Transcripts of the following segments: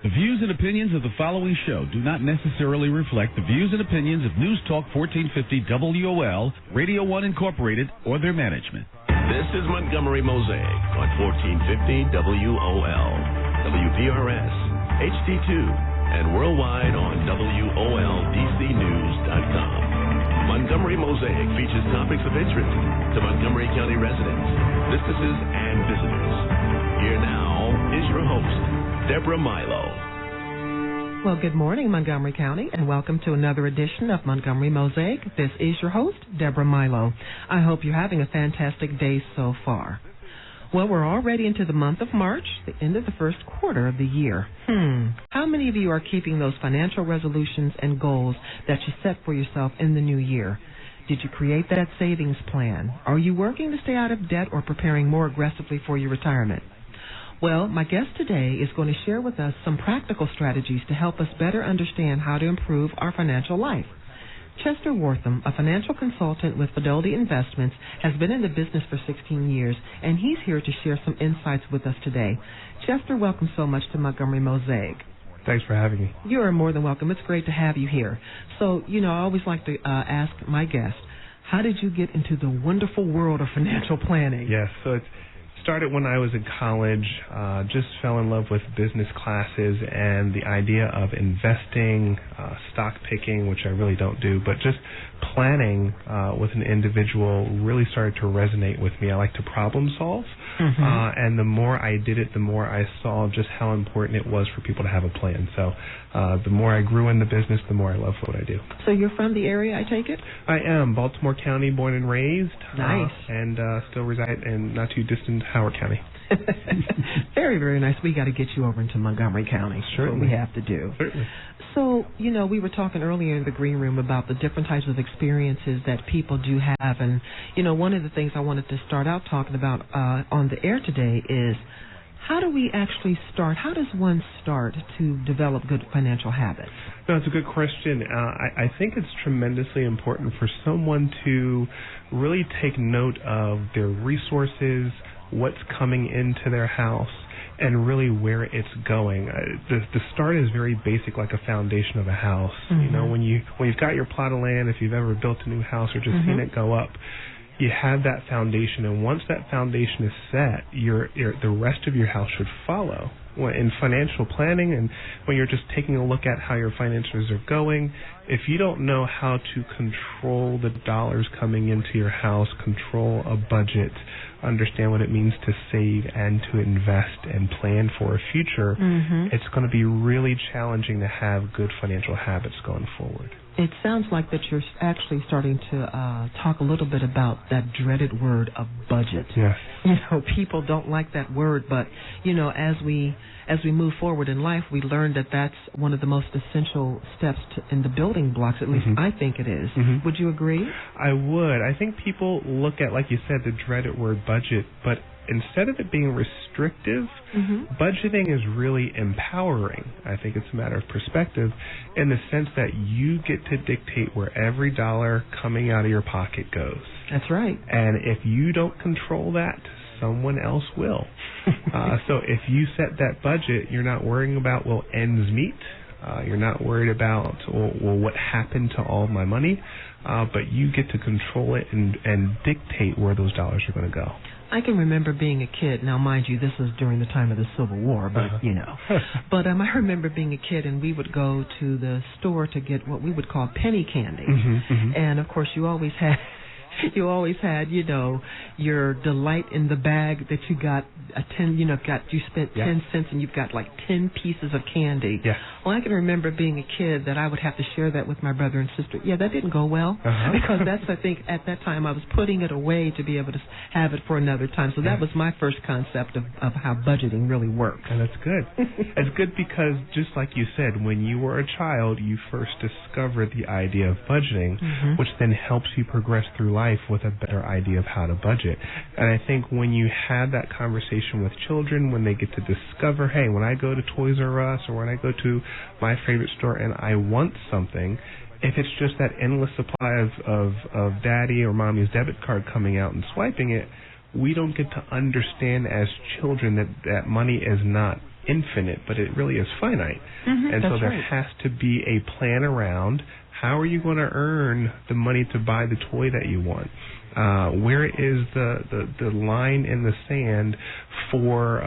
The views and opinions of the following show do not necessarily reflect the views and opinions of News Talk 1450 WOL, Radio 1 Incorporated, or their management. This is Montgomery Mosaic on 1450 WOL, WPRS, HD2, and worldwide on WOLDCnews.com. Montgomery Mosaic features topics of interest to Montgomery County residents, businesses, and visitors. Here now is your host, Deborah Milo. Well, good morning, Montgomery County, and welcome to another edition of Montgomery Mosaic. This is your host, Deborah Milo. I hope you're having a fantastic day so far. Well, we're already into the month of March, the end of the first quarter of the year. How many of you are keeping those financial resolutions and goals that you set for yourself in the new year? Did you create that savings plan? Are you working to stay out of debt or preparing more aggressively for your retirement? Well, my guest today is going to share with us some practical strategies to help us better understand how to improve our financial life. Chester Wortham, a financial consultant with Fidelity Investments, has been in the business for 16 years, and he's here to share some insights with us today. Chester, welcome so much to Montgomery Mosaic. Thanks for having me. You are more than welcome. It's great to have you here. So, I always like to ask my guests, how did you get into the wonderful world of financial planning? Yes, so it started when I was in college, just fell in love with business classes and the idea of investing, stock picking, which I really don't do, but just planning with an individual really started to resonate with me. I like to problem solve, and the more I did it, the more I saw just how important it was for people to have a plan. So the more I grew in the business, the more I love what I do. So you're from the area, I take it? I am. Baltimore County, born and raised. Nice. And still reside in not too distant Howard County. Very, very nice. We got to get you over into Montgomery County. Certainly. That's what we have to do. Certainly. So, we were talking earlier in the green room about the different types of experiences that people do have. And, one of the things I wanted to start out talking about on the air today is how do we actually start? How does one start to develop good financial habits? No, it's a good question. I think it's tremendously important for someone to really take note of their resources, what's coming into their house, and really where it's going. The start is very basic, like a foundation of a house. When you've got your plot of land, if you've ever built a new house or just seen it go up, you have that foundation, and once that foundation is set, the rest of your house should follow. In financial planning, and when you're just taking a look at how your finances are going, if you don't know how to control the dollars coming into your house, control a budget, understand what it means to save and to invest and plan for a future, it's going to be really challenging to have good financial habits going forward. It sounds like that you're actually starting to talk a little bit about that dreaded word of budget. Yes. People don't like that word, but, as we move forward in life, we learn that that's one of the most essential steps in the building blocks, at least I think it is. Would you agree? I would. I think people look at, like you said, the dreaded word budget, but instead of it being restrictive, budgeting is really empowering. I think it's a matter of perspective in the sense that you get to dictate where every dollar coming out of your pocket goes. That's right. And if you don't control that, someone else will. So if you set that budget, you're not worrying about, ends meet. You're not worried about, what happened to all my money, but you get to control it and dictate where those dollars are going to go. I can remember being a kid. Now, mind you, this was during the time of the Civil War, but, But I remember being a kid, and we would go to the store to get what we would call penny candy. And, of course, you always had, your delight in the bag that you got you spent 10 cents and you've got like 10 pieces of candy. Yeah. Well, I can remember being a kid that I would have to share that with my brother and sister. Yeah, that didn't go well because I think at that time I was putting it away to be able to have it for another time. So that was my first concept of how budgeting really works. And that's good. It's good because just like you said, when you were a child, you first discovered the idea of budgeting, which then helps you progress through life with a better idea of how to budget. And I think when you have that conversation with children, when they get to discover, hey, when I go to Toys R Us or when I go to my favorite store and I want something, if it's just that endless supply of daddy or mommy's debit card coming out and swiping it, we don't get to understand as children that money is not infinite, but it really is finite. And so there has to be a plan around how are you going to earn the money to buy the toy that you want. Where is the line in the sand for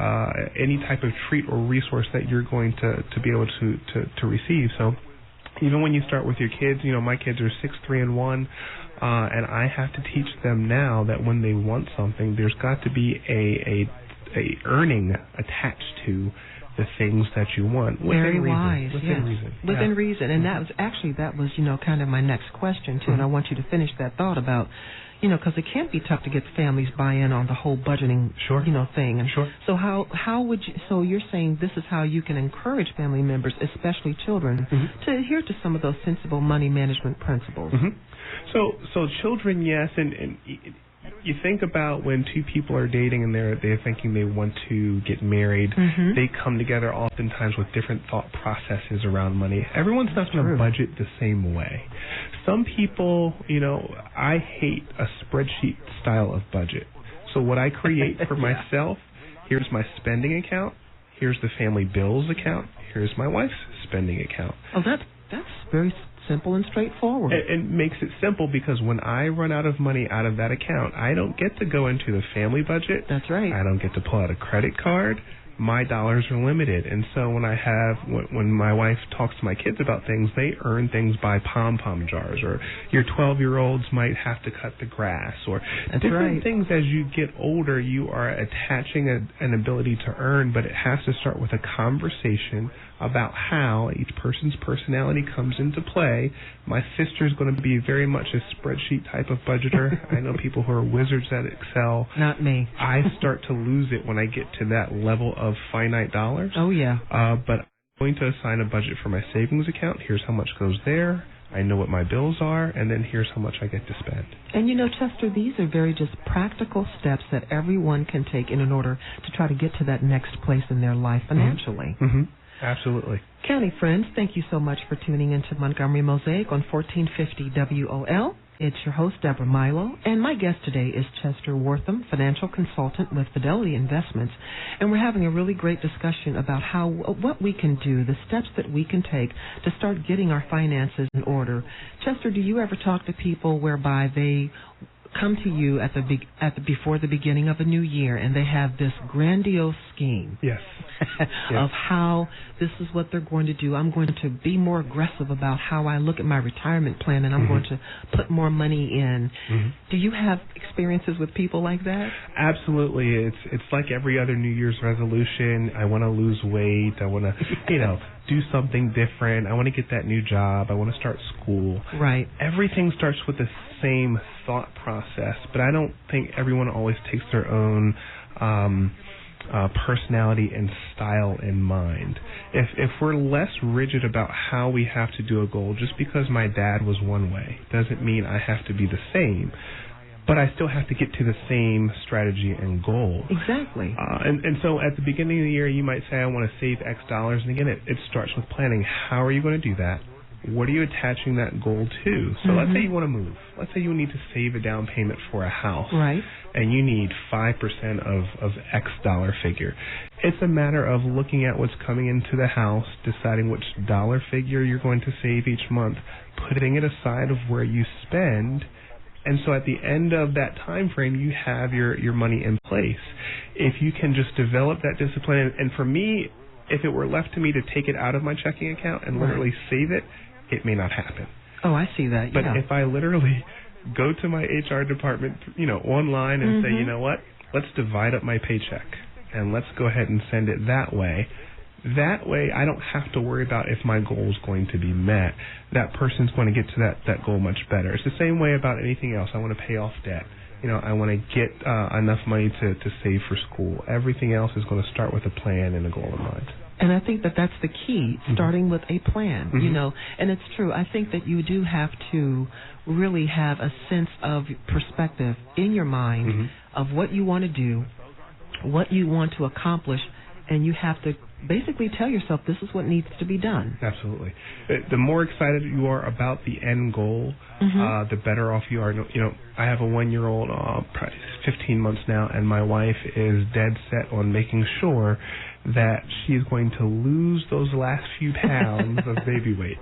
any type of treat or resource that you're going to be able to receive? So even when you start with your kids, my kids are 6, 3, and 1, and I have to teach them now that when they want something, there's got to be a earning attached to the things that you want. Very wise, within reason. Within reason. And that was kind of my next question, too, and I want you to finish that thought about, because it can't be tough to get families buy-in on the whole budgeting, thing. And so how would you, so you're saying this is how you can encourage family members, especially children, to adhere to some of those sensible money management principles? So children, yes, and you think about when two people are dating and they're thinking they want to get married, they come together oftentimes with different thought processes around money. Everyone's not going to budget the same way. Some people, I hate a spreadsheet style of budget. So what I create for myself, here's my spending account, here's the family bills account, here's my wife's spending account. Oh, that's very simple and straightforward. It makes it simple because when I run out of money out of that account, I don't get to go into the family budget. That's right. I don't get to pull out a credit card. My dollars are limited. And so when my wife talks to my kids about things, they earn things by pom-pom jars, or your 12-year-olds might have to cut the grass, or different things. As you get older, you are attaching an ability to earn, but it has to start with a conversation about how each person's personality comes into play. My sister's going to be very much a spreadsheet type of budgeter. I know people who are wizards at Excel. Not me. I start to lose it when I get to that level of finite dollars. Oh, yeah. But I'm going to assign a budget for my savings account. Here's how much goes there. I know what my bills are, and then here's how much I get to spend. And Chester, these are very just practical steps that everyone can take in order to try to get to that next place in their life financially. Absolutely. County friends, thank you so much for tuning into Montgomery Mosaic on 1450 WOL. It's your host, Deborah Milo, and my guest today is Chester Wortham, financial consultant with Fidelity Investments, and we're having a really great discussion about what we can do, the steps that we can take to start getting our finances in order. Chester, do you ever talk to people whereby they come to you before the beginning of a new year and they have this grandiose scheme? Yes. Of how this is what they're going to do. I'm going to be more aggressive about how I look at my retirement plan, and I'm going to put more money in. Do you have experiences with people like that? Absolutely. It's like every other New Year's resolution. I want to lose weight. I want to, do something different. I want to get that new job. I want to start school. Right. Everything starts with the same thought process, but I don't think everyone always takes their own personality and style in mind. If we're less rigid about how we have to do a goal, just because my dad was one way doesn't mean I have to be the same, but I still have to get to the same strategy and goal. Exactly. And so at the beginning of the year, you might say, I want to save X dollars. And again, it starts with planning. How are you going to do that? What are you attaching that goal to? So let's say you want to move. Let's say you need to save a down payment for a house. Right. And you need 5% of X dollar figure. It's a matter of looking at what's coming into the house, deciding which dollar figure you're going to save each month, putting it aside of where you spend. And so at the end of that time frame, you have your money in place. If you can just develop that discipline, and for me, if it were left to me to take it out of my checking account and literally save it, it may not happen. Oh, I see that. But if I literally go to my HR department, online and say, you know what, let's divide up my paycheck and let's go ahead and send it that way. That way, I don't have to worry about if my goal is going to be met. That person's going to get to that goal much better. It's the same way about anything else. I want to pay off debt. I want to get enough money to save for school. Everything else is going to start with a plan and a goal in mind. And I think that's the key, starting with a plan, and it's true. I think that you do have to really have a sense of perspective in your mind of what you want to do, what you want to accomplish, and you have to basically tell yourself this is what needs to be done. Absolutely. The more excited you are about the end goal, the better off you are. I have a 1-year-old, probably 15 months now, and my wife is dead set on making sure that she is going to lose those last few pounds of baby weight.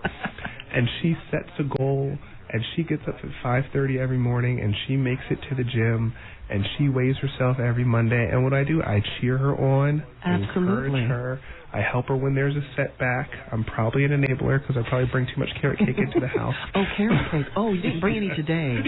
And she sets a goal, and she gets up at 5:30 every morning, and she makes it to the gym, and she weighs herself every Monday. And what I do, I cheer her on, Absolutely. encourage her. I help her when there's a setback. I'm probably an enabler because I probably bring too much carrot cake into the house. Oh, carrot cake. Oh, you didn't bring any today.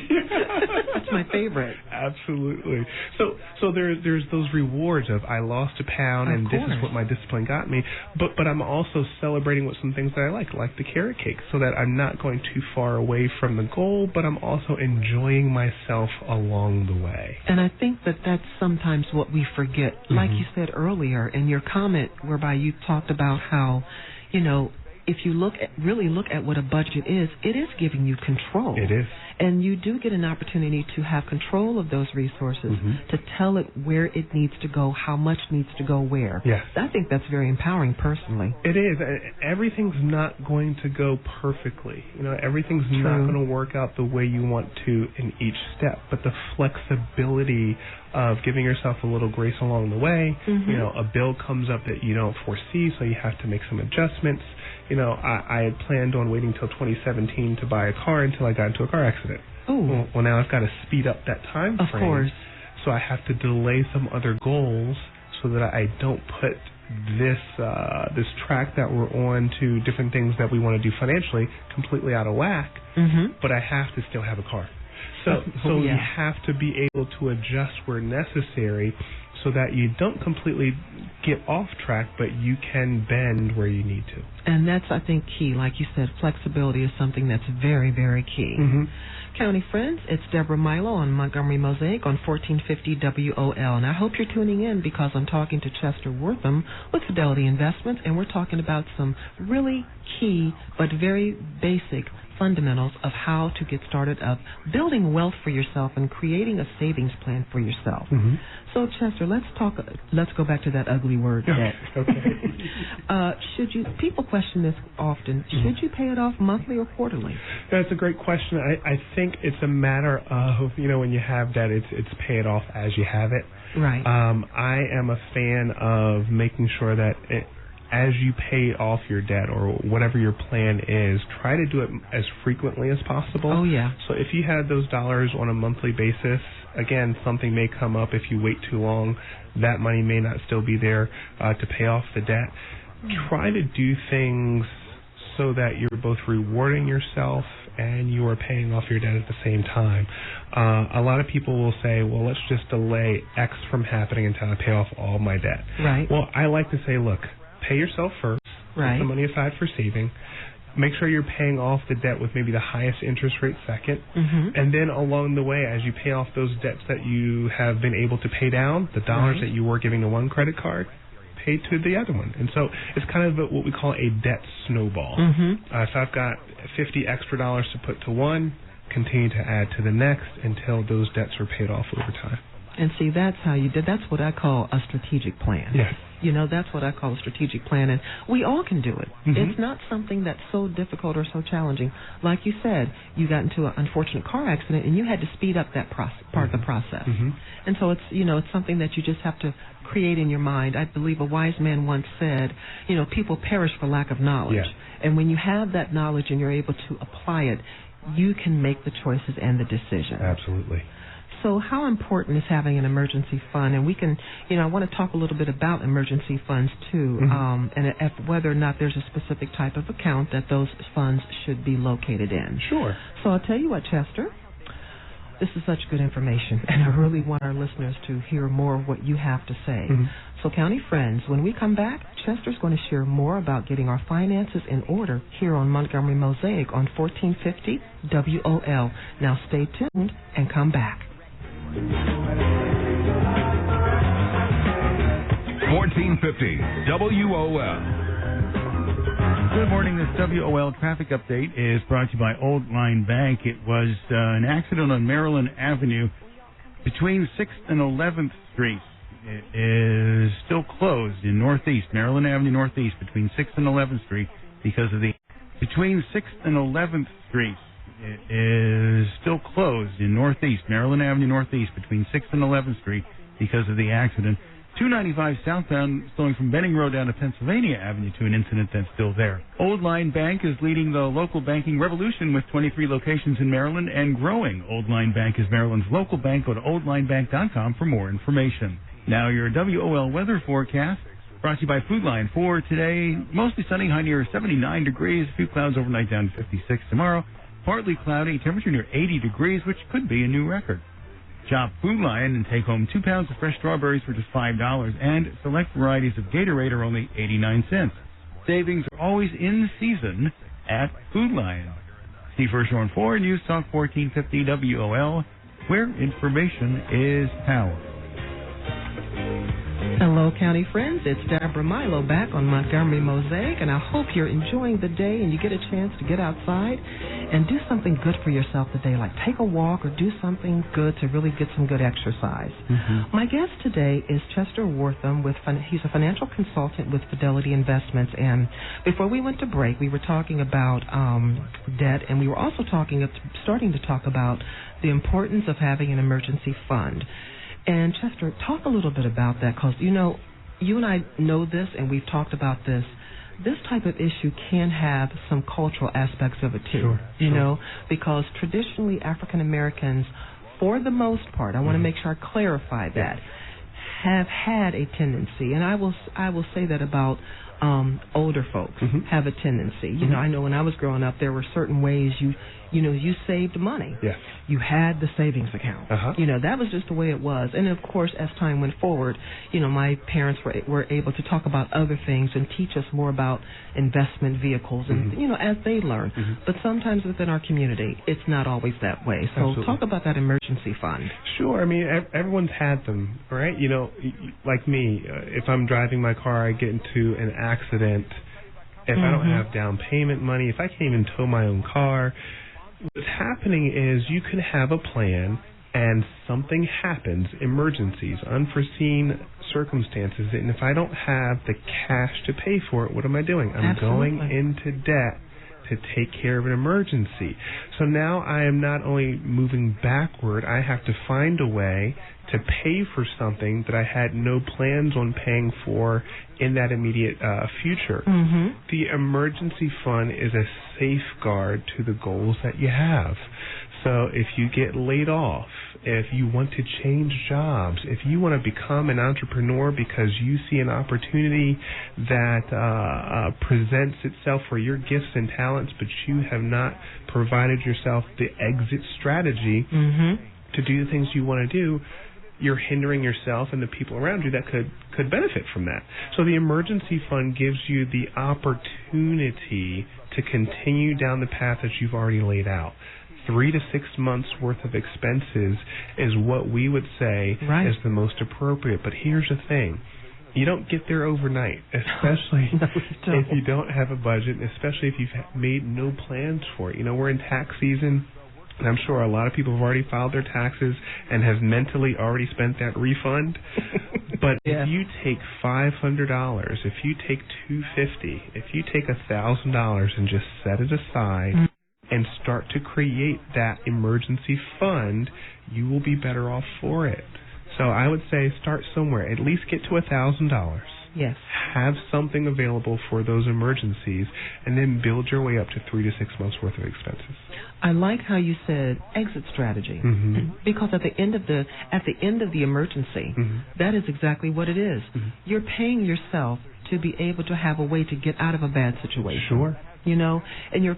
That's my favorite. Absolutely. So there's those rewards of I lost a pound and this is what my discipline got me. But I'm also celebrating with some things that I like the carrot cake, so that I'm not going too far away from the goal, but I'm also enjoying myself along the way. And I think that that's sometimes what we forget. Like you said earlier in your comment, whereby you talked about how, if you really look at what a budget is, it is giving you control. It is. And you do get an opportunity to have control of those resources, to tell it where it needs to go, how much needs to go where. Yes. I think that's very empowering personally. It is. Everything's not going to go perfectly. Everything's not going to work out the way you want to in each step. But the flexibility of giving yourself a little grace along the way, a bill comes up that you don't foresee, so you have to make some adjustments. I had planned on waiting till 2017 to buy a car until I got into a car accident. Oh. Well, now I've got to speed up that time frame. Of course. So I have to delay some other goals so that I don't put this track that we're on to different things that we want to do financially completely out of whack. But I have to still have a car. So you have to be able to adjust where necessary so that you don't completely get off track, but you can bend where you need to. And that's, I think, key. Like you said, flexibility is something that's very, very key. County friends, it's Deborah Milo on Montgomery Mosaic on 1450 WOL. And I hope you're tuning in because I'm talking to Chester Wortham with Fidelity Investments, and we're talking about some really key but very basic fundamentals of how to get started of building wealth for yourself and creating a savings plan for yourself. So, Chester, let's go back to that ugly word, debt. Okay. People question this often, should you pay it off monthly or quarterly? That's a great question. I think it's a matter of, when you have debt, it's pay it off as you have it. Right. I am a fan of making sure that as you pay off your debt or whatever your plan is, try to do it as frequently as possible. Oh, yeah. So if you had those dollars on a monthly basis, again, something may come up. If you wait too long, that money may not still be there to pay off the debt. Try to do things so that you're both rewarding yourself and you are paying off your debt at the same time. A lot of people will say, well, let's just delay X from happening until I pay off all my debt. Right. Well, I like to say, look, pay yourself first, right. Put the money aside for saving. Make sure you're paying off the debt with maybe the highest interest rate second. And then along the way, as you pay off those debts that you have been able to pay down, the dollars that you were giving to one credit card, pay to the other one. And so it's kind of what we call a debt snowball. So I've got $50 extra to put to one, continue to add to the next until those debts are paid off over time. And see, that's how you did. That's what I call a strategic plan. Yes. That's what I call a strategic plan, and we all can do it. It's not something that's so difficult or so challenging. Like you said, you got into an unfortunate car accident, and you had to speed up that part of the process. And so it's, it's something that you just have to create in your mind. I believe a wise man once said, people perish for lack of knowledge. Yeah. And when you have that knowledge and you're able to apply it, you can make the choices and the decisions. Absolutely. So how important is having an emergency fund? And we can, I want to talk a little bit about emergency funds too, and whether or not there's a specific type of account that those funds should be located in. Sure. So I'll tell you what, Chester, this is such good information, and I really want our listeners to hear more of what you have to say. So county friends, when we come back, Chester's going to share more about getting our finances in order here on Montgomery Mosaic on 1450 WOL. Now stay tuned and come back. 1450 WOL. Good morning. This WOL traffic update is brought to you by Old Line Bank. It was an accident on Maryland Avenue between 6th and 11th Streets. It is still closed in Northeast, Maryland Avenue Northeast, between 6th and 11th Street because of the... Between 6th and 11th Streets. It is still closed in Northeast, Maryland Avenue Northeast, between 6th and 11th Street because of the accident. 295 southbound, slowing from Benning Road down to Pennsylvania Avenue to an incident that's still there. Old Line Bank is leading the local banking revolution with 23 locations in Maryland and growing. Old Line Bank is Maryland's local bank. Go to oldlinebank.com for more information. Now your WOL weather forecast, brought to you by Food Line. For today, mostly sunny, high near 79 degrees. A few clouds overnight, down to 56 tomorrow. Partly cloudy, temperature near 80 degrees, which could be a new record. Shop Food Line and take home 2 pounds of fresh strawberries for just $5, and select varieties of Gatorade are only 89 cents. Savings are always in season at Food Line. Steve Hirsch on 4 News Talk 1450 WOL, where information is power. Hello, County friends. It's Deborah Milo back on Montgomery Mosaic, and I hope you're enjoying the day and you get a chance to get outside and do something good for yourself today, like take a walk or do something good to really get some good exercise. My guest today is Chester Wortham. He's a financial consultant with Fidelity Investments, and before we went to break, we were talking about debt, and we were also starting to talk about the importance of having an emergency fund. And Chester, talk a little bit about that, because, you know, you and I know this, and we've talked about this. This type of issue can have some cultural aspects of it, too, you know, because traditionally African Americans, for the most part, I want to make sure I clarify that, have had a tendency, and I will say that about older folks have a tendency. You know, I know when I was growing up, there were certain ways you saved money. Yes. You had the savings account. You know, that was just the way it was. And of course, as time went forward, you know, my parents were able to talk about other things and teach us more about investment vehicles and, you know, as they learn. But sometimes within our community, it's not always that way. So talk about that emergency fund. Sure. I mean, everyone's had them, right? You know, like me, if I'm driving my car, I get into an accident. If I don't have down payment money, if I can't even tow my own car, what's happening is you can have a plan and something happens, emergencies, unforeseen circumstances, and if I don't have the cash to pay for it, what am I doing? I'm going into debt to take care of an emergency. So now I am not only moving backward, I have to find a way to pay for something that I had no plans on paying for in that immediate future. The emergency fund is a safeguard to the goals that you have. So if you get laid off, if you want to change jobs, if you want to become an entrepreneur because you see an opportunity that presents itself for your gifts and talents, but you have not provided yourself the exit strategy to do the things you want to do, you're hindering yourself and the people around you that could benefit from that. So the emergency fund gives you the opportunity to continue down the path that you've already laid out. 3 to 6 months worth of expenses is what we would say is the most appropriate. But here's the thing. You don't get there overnight, especially if you don't have a budget, especially if you've made no plans for it. You know, we're in tax season. And I'm sure a lot of people have already filed their taxes and have mentally already spent that refund. But if you take $500, if you take $250, if you take $1,000 and just set it aside and start to create that emergency fund, you will be better off for it. So I would say start somewhere. At least get to $1,000. Yes. Have something available for those emergencies, and then build your way up to 3 to 6 months worth of expenses. I like how you said exit strategy, because at the end of the emergency, that is exactly what it is. You're paying yourself to be able to have a way to get out of a bad situation. Sure. You know, and you're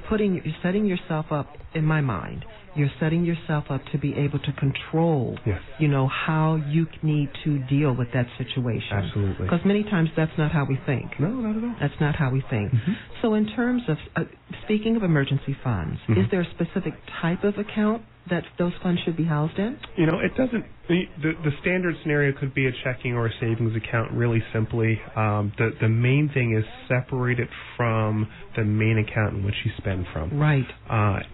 setting yourself up, in my mind, you're setting yourself up to be able to control, you know, how you need to deal with that situation. Absolutely. Because many times that's not how we think. No, not at all. That's not how we think. So in terms of, speaking of emergency funds, is there a specific type of account that those funds should be housed in? You know, it doesn't. The standard scenario could be a checking or a savings account, really simply. The main thing is separate it from the main account in which you spend from. Right.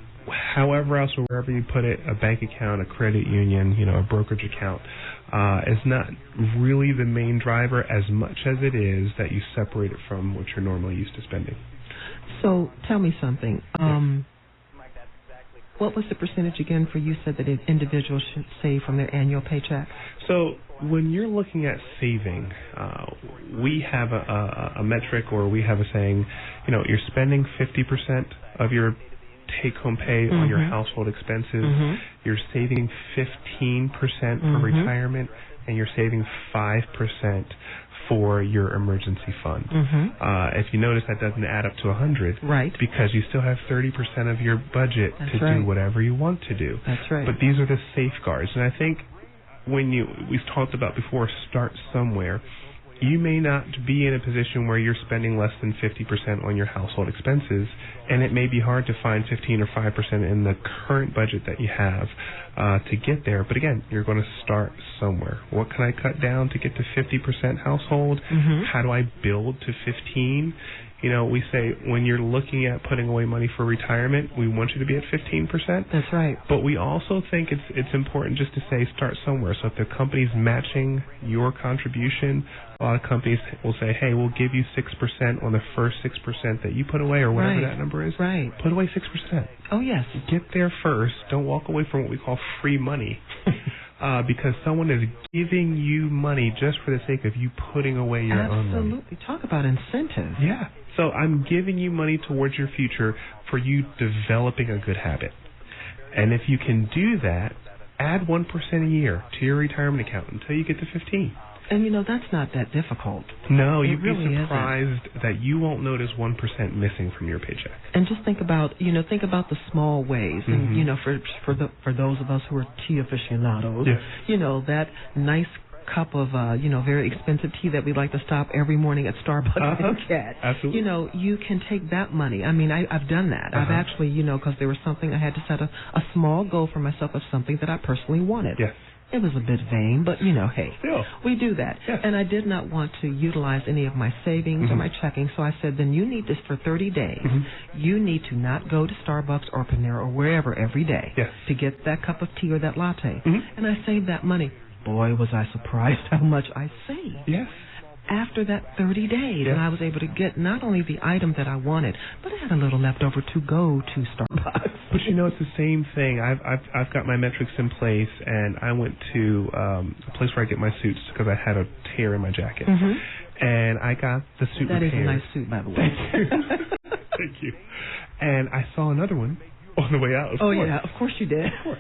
However else or wherever you put it, a bank account, a credit union, you know, a brokerage account, is not really the main driver as much as it is that you separate it from what you're normally used to spending. So tell me something. What was the percentage again for you said that individuals should save from their annual paycheck? So when you're looking at saving, we have a metric, or we have a saying, you're spending 50% of your take-home pay on your household expenses. You're saving 15% for retirement, and you're saving 5% for your emergency fund. If you notice, that doesn't add up to 100, right? Because you still have 30% of your budget to do whatever you want to do. That's right. But these are the safeguards, and I think we've talked about before, start somewhere. You may not be in a position where you're spending less than 50% on your household expenses, and it may be hard to find 15 or 5% in the current budget that you have to get there. But again, you're going to start somewhere. What can I cut down to get to 50% household? How do I build to 15? We say when you're looking at putting away money for retirement, we want you to be at 15%. That's right. But we also think it's important just to say start somewhere. So if the company's matching your contribution, a lot of companies will say, hey, we'll give you 6% on the first 6% that you put away, or whatever that number is. Right. Put away 6%. Oh, yes. Get there first. Don't walk away from what we call free money. Because someone is giving you money just for the sake of you putting away your own money. Absolutely. Talk about incentive. Yeah. So I'm giving you money towards your future for you developing a good habit. And if you can do that, add 1% a year to your retirement account until you get to 15. And that's not that difficult. No, It you'd really be surprised isn't. that you won't notice 1% missing from your paycheck. And just think about the small ways. And for those of us who are tea aficionados, that nice cup of very expensive tea that we like to stop every morning at Starbucks and get. Absolutely. You can take that money. I mean, I've done that. I've actually, because there was something I had to set a small goal for myself of something that I personally wanted. Yes. It was a bit vain, but, hey, Still. we do that. Yes. And I did not want to utilize any of my savings or my checking, so I said, then you need this for 30 days. You need to not go to Starbucks or Panera or wherever every day to get that cup of tea or that latte. And I saved that money. Boy, was I surprised how much I saved. Yes. After that 30 days, and I was able to get not only the item that I wanted, but I had a little left over to go to Starbucks. But it's the same thing. I've got my metrics in place, and I went to a place where I get my suits because I had a tear in my jacket, and I got the suit repaired. That is a nice suit, by the way. Thank you. And I saw another one on the way out. Of course. Yeah, of course you did. Of course.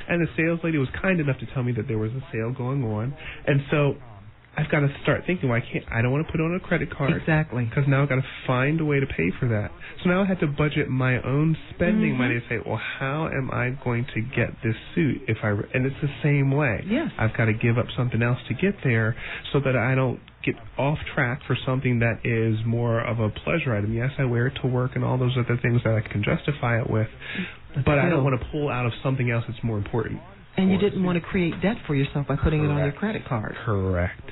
And the sales lady was kind enough to tell me that there was a sale going on, and so I've got to start thinking, I don't want to put it on a credit card. Exactly. Because now I've got to find a way to pay for that. So now I had to budget my own spending money to say, well, how am I going to get this suit and it's the same way. Yes. I've got to give up something else to get there so that I don't get off track for something that is more of a pleasure item. Yes, I wear it to work and all those other things that I can justify it with, but I don't want to pull out of something else that's more important. And you didn't want to create debt for yourself by putting it on your credit card. Correct.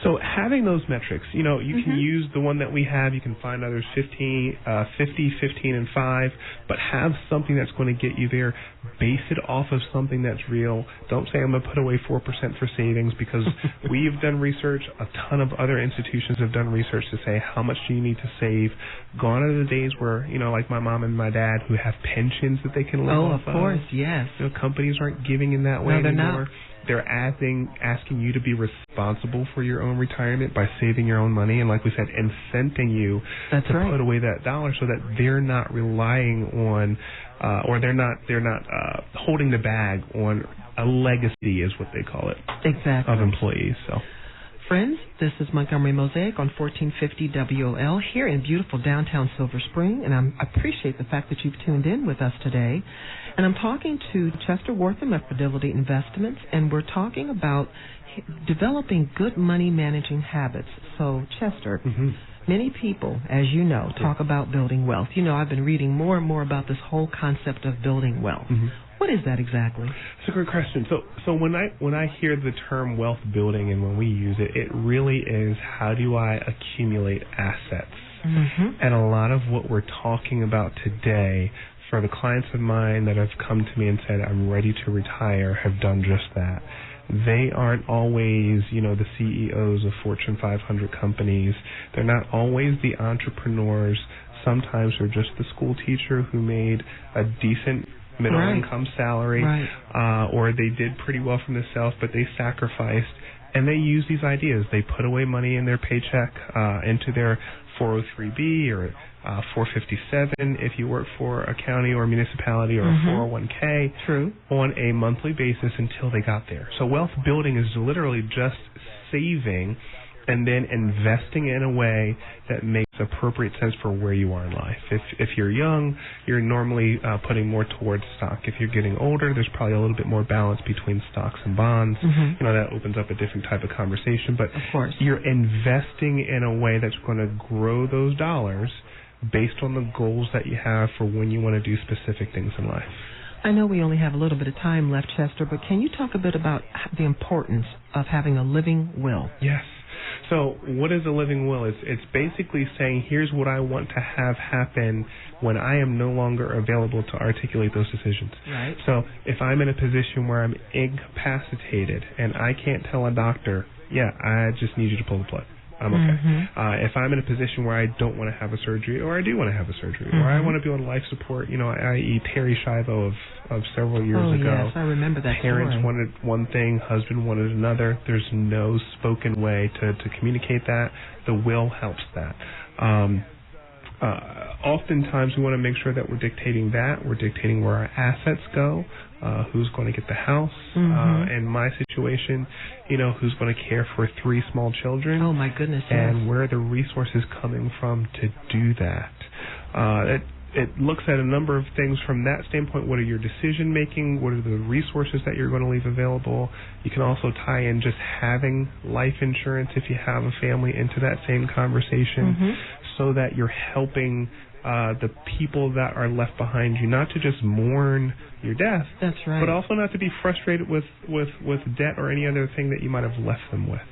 So having those metrics, you can use the one that we have. You can find others 50, 15, and 5, but have something that's going to get you there. Base it off of something that's real. Don't say I'm going to put away 4% for savings, because we've done research. A ton of other institutions have done research to say how much do you need to save. Gone are the days where, like my mom and my dad who have pensions that they can live off of. Oh, of course, yes. Companies aren't giving in that way they're anymore. Not. They're asking you to be responsible for your own retirement by saving your own money, and like we said, incenting you to put away that dollar so that they're not relying on, or they're not holding the bag on a legacy, is what they call it, of employees. So. Friends, this is Montgomery Mosaic on 1450 WOL here in beautiful downtown Silver Spring, and I appreciate the fact that you've tuned in with us today. And I'm talking to Chester Wortham of Fidelity Investments, and we're talking about developing good money managing habits. So, Chester, many people, as you know, talk about building wealth. I've been reading more and more about this whole concept of building wealth. What is that exactly? It's a great question. So when I hear the term wealth building and when we use it, it really is how do I accumulate assets? And a lot of what we're talking about today, for the clients of mine that have come to me and said, I'm ready to retire, have done just that. They aren't always, the CEOs of Fortune 500 companies. They're not always the entrepreneurs. Sometimes they're just the school teacher who made a decent middle Right. income salary, Right. or they did pretty well for themselves, but they sacrificed. And they use these ideas. They put away money in their paycheck into their 403B or 457 if you work for a county or a municipality, or a 401k. True. On a monthly basis until they got there. So wealth building is literally just saving and then investing in a way that makes appropriate sense for where you are in life. If you're young, you're normally putting more towards stock. If you're getting older, there's probably a little bit more balance between stocks and bonds. That opens up a different type of conversation. But of course, you're investing in a way that's going to grow those dollars based on the goals that you have for when you want to do specific things in life. I know we only have a little bit of time left, Chester, but can you talk a bit about the importance of having a living will? Yes. So what is a living will? It's basically saying, here's what I want to have happen when I am no longer available to articulate those decisions. Right. So if I'm in a position where I'm incapacitated and I can't tell a doctor, yeah, I just need you to pull the plug, I'm okay. If I'm in a position where I don't want to have a surgery, or I do want to have a surgery, or I want to be on life support, i.e. Terry Schiavo of several years ago. Yes, I remember that Parents story. wanted one thing, husband wanted another. There's no spoken way to communicate that. The will helps that. Oftentimes we want to make sure that we're dictating that. We're dictating where our assets go, who's going to get the house. In my situation, who's going to care for 3 small children. Oh, my goodness, and yes. where are the resources coming from to do that. It looks at a number of things from that standpoint. What are your decision making? What are the resources that you're going to leave available? You can also tie in just having life insurance if you have a family into that same conversation, so that you're helping the people that are left behind you not to just mourn your death, that's right, but also not to be frustrated with debt or any other thing that you might have left them with.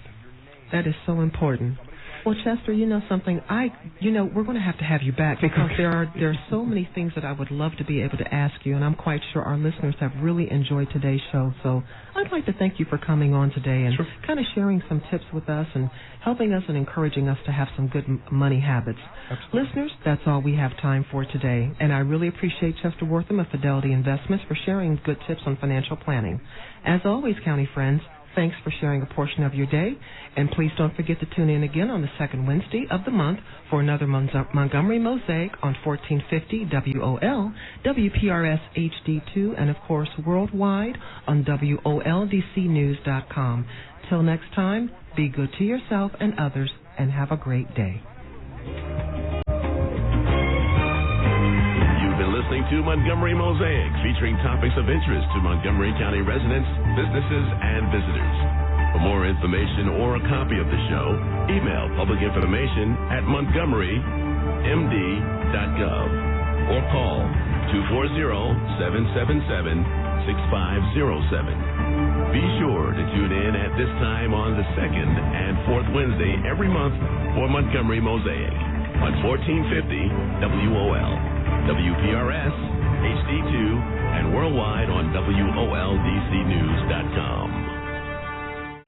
That is so important. Well, Chester, you know something? We're going to have you back, because there are so many things that I would love to be able to ask you, and I'm quite sure our listeners have really enjoyed today's show. So I'd like to thank you for coming on today and kind of sharing some tips with us and helping us and encouraging us to have some good money habits. Absolutely. Listeners, that's all we have time for today, and I really appreciate Chester Wortham of Fidelity Investments for sharing good tips on financial planning. As always, County friends, thanks for sharing a portion of your day, and please don't forget to tune in again on the second Wednesday of the month for another Montgomery Mosaic on 1450 WOL, WPRS HD2, and of course worldwide on WOLDCnews.com. Till next time, be good to yourself and others, and have a great day. You've been listening to Montgomery Mosaic, featuring topics of interest to Montgomery County residents, businesses, and visitors. For more information or a copy of the show, email public information at montgomerymd.gov or call 240-777-6507. Be sure to tune in at this time on the second and fourth Wednesday every month for Montgomery Mosaic on 1450 WOL, WPRS